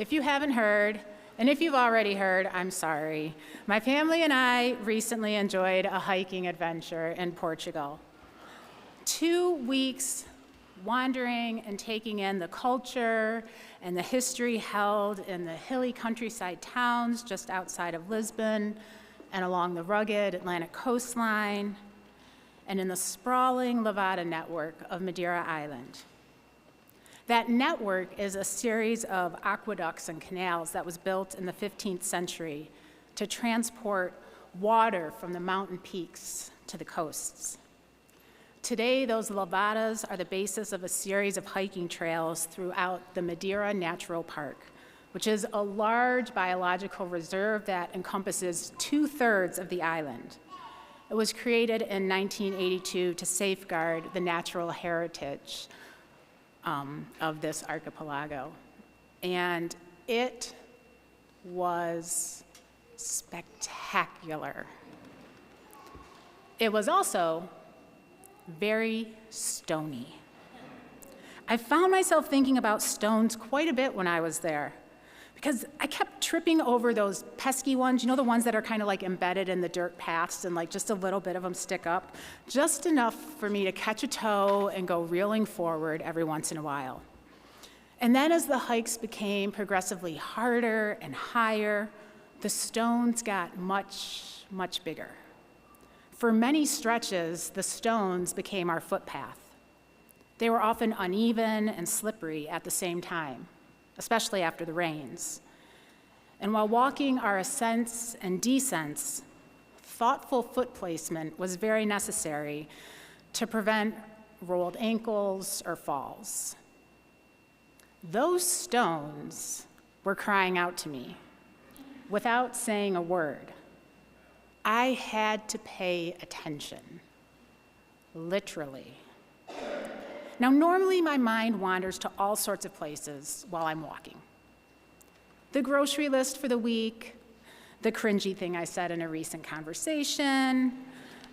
if you haven't heard, and if you've already heard, I'm sorry. My family and I recently enjoyed a hiking adventure in Portugal. 2 weeks wandering and taking in the culture and the history held in the hilly countryside towns just outside of Lisbon and along the rugged Atlantic coastline and in the sprawling Levada network of Madeira Island. That network is a series of aqueducts and canals that was built in the 15th century to transport water from the mountain peaks to the coasts. Today, those levadas are the basis of a series of hiking trails throughout the Madeira Natural Park, which is a large biological reserve that encompasses 2/3 of the island. It was created in 1982 to safeguard the natural heritage of this archipelago. And it was spectacular. It was also very stony. I found myself thinking about stones quite a bit when I was there because I kept tripping over those pesky ones, you know, the ones that are kind of like embedded in the dirt paths and like just a little bit of them stick up, just enough for me to catch a toe and go reeling forward every once in a while. And then as the hikes became progressively harder and higher, the stones got much, much bigger. For many stretches, the stones became our footpath. They were often uneven and slippery at the same time, especially after the rains. And while walking our ascents and descents, thoughtful foot placement was very necessary to prevent rolled ankles or falls. Those stones were crying out to me without saying a word. I had to pay attention, literally. Now, normally my mind wanders to all sorts of places while I'm walking. The grocery list for the week, the cringy thing I said in a recent conversation,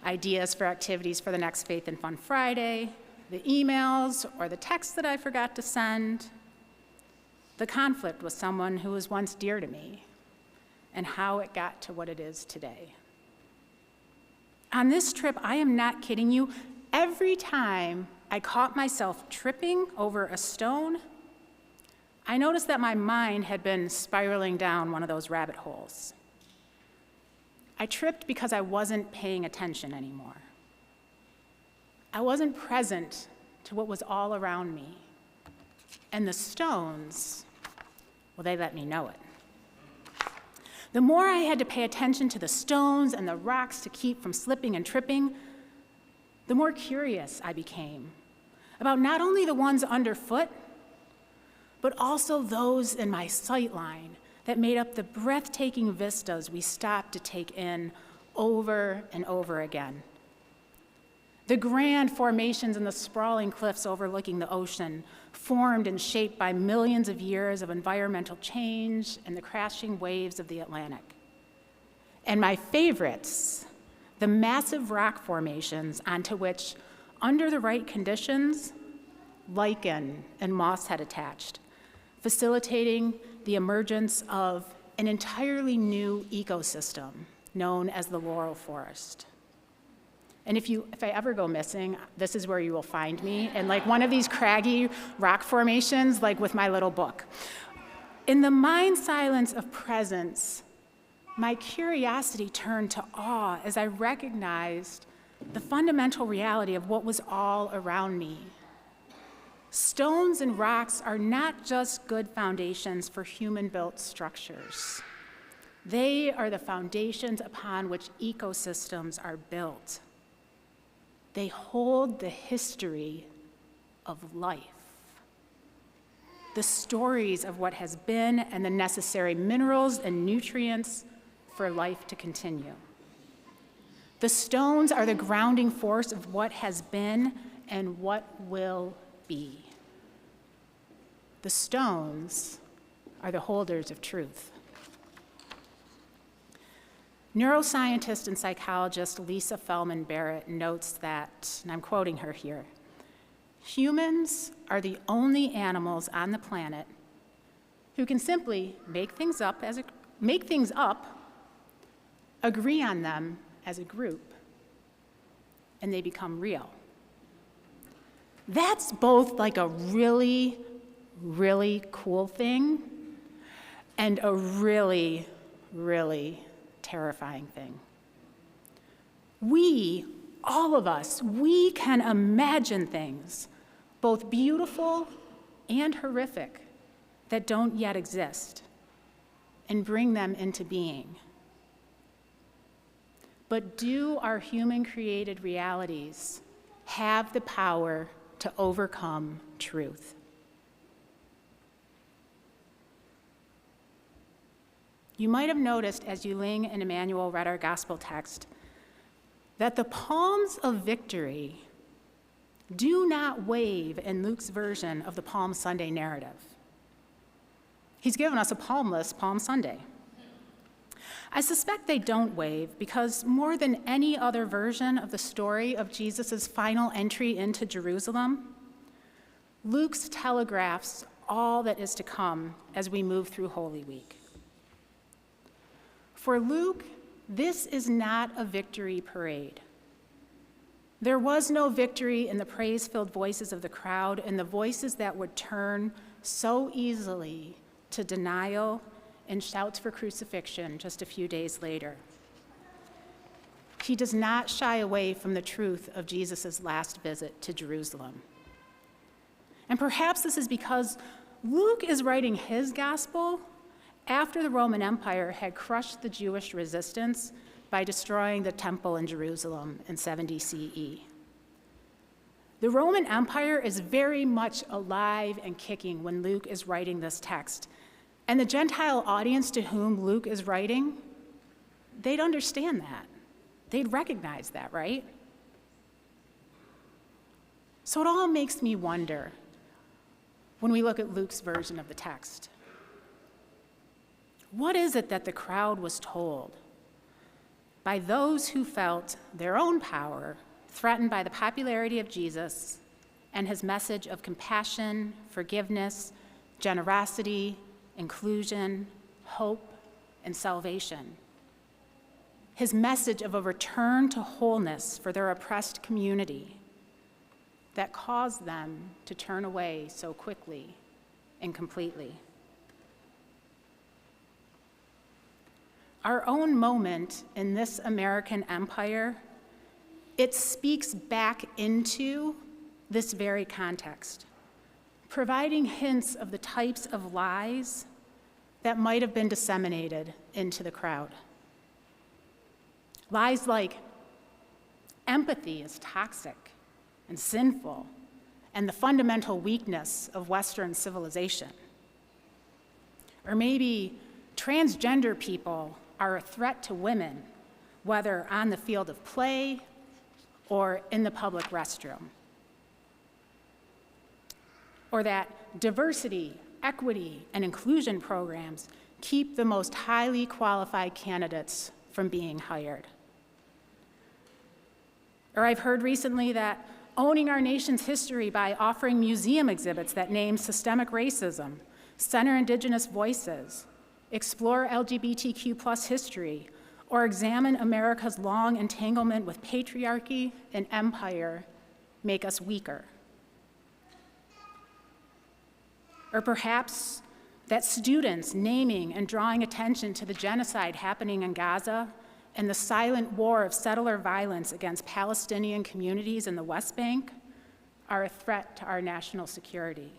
ideas for activities for the next Faith and Fun Friday, the emails or the texts that I forgot to send, the conflict with someone who was once dear to me, and how it got to what it is today. On this trip, I am not kidding you, every time I caught myself tripping over a stone, I noticed that my mind had been spiraling down one of those rabbit holes. I tripped because I wasn't paying attention anymore. I wasn't present to what was all around me. And the stones, well, they let me know it. The more I had to pay attention to the stones and the rocks to keep from slipping and tripping, the more curious I became about not only the ones underfoot, but also those in my sight line that made up the breathtaking vistas we stopped to take in over and over again. The grand formations in the sprawling cliffs overlooking the ocean, formed and shaped by millions of years of environmental change and the crashing waves of the Atlantic. And my favorites, the massive rock formations onto which, under the right conditions, lichen and moss had attached, facilitating the emergence of an entirely new ecosystem known as the laurel forest. And if I ever go missing, this is where you will find me, in like one of these craggy rock formations, like with my little book. In the mind silence of presence, my curiosity turned to awe as I recognized the fundamental reality of what was all around me. Stones and rocks are not just good foundations for human-built structures. They are the foundations upon which ecosystems are built. They hold the history of life, the stories of what has been and the necessary minerals and nutrients for life to continue. The stones are the grounding force of what has been and what will be. The stones are the holders of truth. Neuroscientist and psychologist Lisa Feldman Barrett notes that, and I'm quoting her here, humans are the only animals on the planet who can simply make things up, agree on them as a group, and they become real. That's both like a really, really cool thing and a really, really terrifying thing. We, all of us, we can imagine things, both beautiful and horrific, that don't yet exist, and bring them into being. But do our human-created realities have the power to overcome truth? You might have noticed as Yuling and Emmanuel read our gospel text that the palms of victory do not wave in Luke's version of the Palm Sunday narrative. He's given us a palmless Palm Sunday. I suspect they don't wave because more than any other version of the story of Jesus' final entry into Jerusalem, Luke's telegraphs all that is to come as we move through Holy Week. For Luke, this is not a victory parade. There was no victory in the praise-filled voices of the crowd and the voices that would turn so easily to denial and shouts for crucifixion just a few days later. He does not shy away from the truth of Jesus' last visit to Jerusalem. And perhaps this is because Luke is writing his gospel after the Roman Empire had crushed the Jewish resistance by destroying the temple in Jerusalem in 70 CE. The Roman Empire is very much alive and kicking when Luke is writing this text. And the Gentile audience to whom Luke is writing, they'd understand that. They'd recognize that, right? So it all makes me wonder when we look at Luke's version of the text. What is it that the crowd was told by those who felt their own power threatened by the popularity of Jesus and his message of compassion, forgiveness, generosity, inclusion, hope, and salvation? His message of a return to wholeness for their oppressed community that caused them to turn away so quickly and completely. Our own moment in this American empire, it speaks back into this very context, providing hints of the types of lies that might have been disseminated into the crowd. Lies like empathy is toxic and sinful and the fundamental weakness of Western civilization. Or maybe transgender people are a threat to women, whether on the field of play or in the public restroom. Or that diversity, equity, and inclusion programs keep the most highly qualified candidates from being hired. Or I've heard recently that owning our nation's history by offering museum exhibits that name systemic racism, center Indigenous voices, explore LGBTQ+ history, or examine America's long entanglement with patriarchy and empire make us weaker. Or perhaps that students naming and drawing attention to the genocide happening in Gaza and the silent war of settler violence against Palestinian communities in the West Bank are a threat to our national security.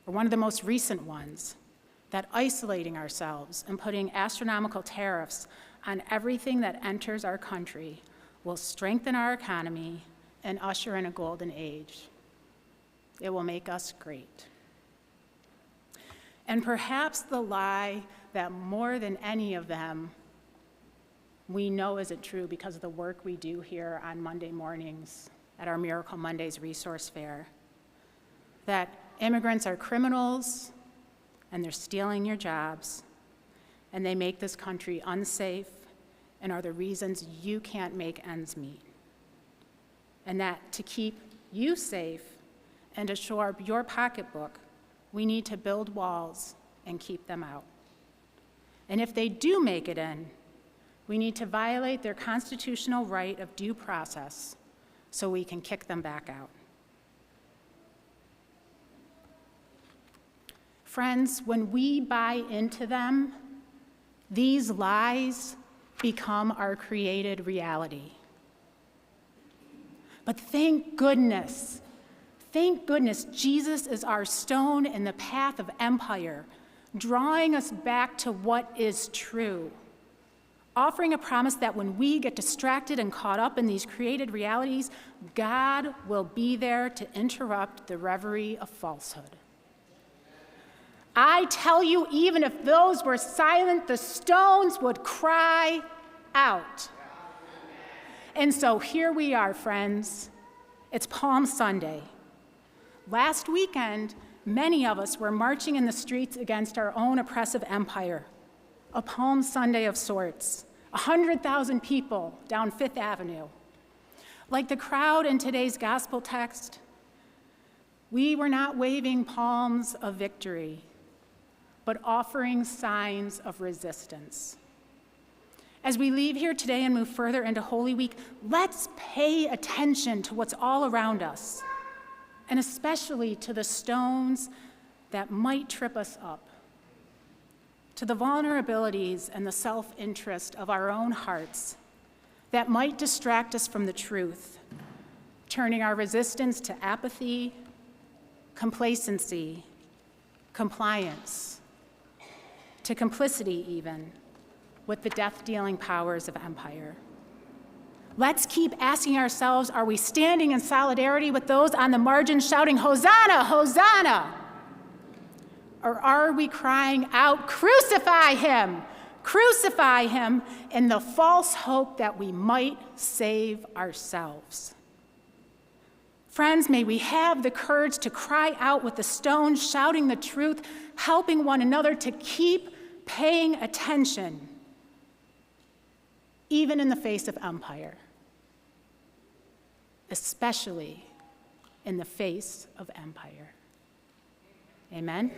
Or one of the most recent ones, that isolating ourselves and putting astronomical tariffs on everything that enters our country will strengthen our economy and usher in a golden age. It will make us great. And perhaps the lie that more than any of them we know isn't true because of the work we do here on Monday mornings at our Miracle Mondays resource fair, that immigrants are criminals and they're stealing your jobs and they make this country unsafe and are the reasons you can't make ends meet. And that to keep you safe and to shore up your pocketbook, we need to build walls and keep them out. And if they do make it in, we need to violate their constitutional right of due process so we can kick them back out. Friends, when we buy into them, these lies become our created reality. But thank goodness, Jesus is our stone in the path of empire, drawing us back to what is true, offering a promise that when we get distracted and caught up in these created realities, God will be there to interrupt the reverie of falsehood. I tell you, even if those were silent, the stones would cry out. And so here we are, friends. It's Palm Sunday. Last weekend, many of us were marching in the streets against our own oppressive empire. A Palm Sunday of sorts. 100,000 people down Fifth Avenue. Like the crowd in today's gospel text, we were not waving palms of victory, but offering signs of resistance. As we leave here today and move further into Holy Week, let's pay attention to what's all around us, and especially to the stones that might trip us up, to the vulnerabilities and the self-interest of our own hearts that might distract us from the truth, turning our resistance to apathy, complacency, compliance, to complicity even, with the death-dealing powers of empire. Let's keep asking ourselves, are we standing in solidarity with those on the margins shouting, Hosanna, Hosanna? Or are we crying out, crucify him, in the false hope that we might save ourselves? Friends, may we have the courage to cry out with the stones, shouting the truth, helping one another to keep paying attention, even in the face of empire, especially in the face of empire. Amen?